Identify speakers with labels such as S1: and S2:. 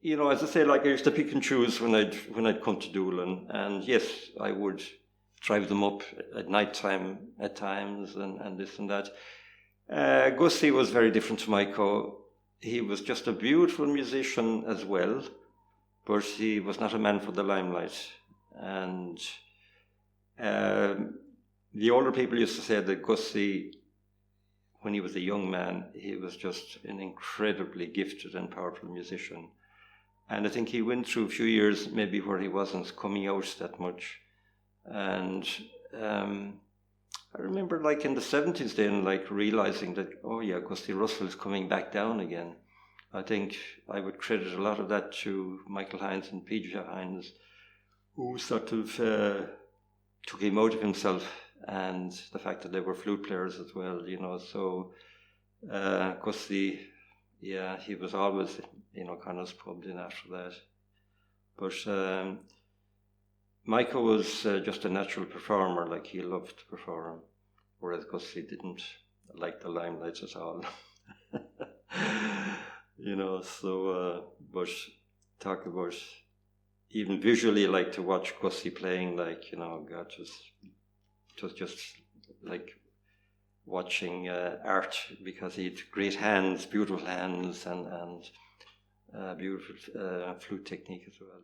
S1: as I say, like I used to pick and choose when I'd come to Doolin, and yes, I would drive them up at night time at times, and this and that. Gussie was very different to Michael. He was just a beautiful musician as well, but he was not a man for the limelight. And the older people used to say that Gussie, when he was a young man, he was just an incredibly gifted and powerful musician. And I think he went through a few years maybe where he wasn't coming out that much. And I remember like in the 70s then, like realizing that, oh yeah, Gussie Russell is coming back down again. I think I would credit a lot of that to Michael Hines and PJ Hines, who sort of took him out of himself, and the fact that they were flute players as well, So Gussie, yeah, he was always, kind of pulled in after that. But Michael was just a natural performer, like he loved to perform, whereas Gussie didn't like the limelight at all. But talk about even visually, like to watch Gussie playing, like, God, it was just like watching art, because he had great hands, beautiful hands, and beautiful flute technique as well.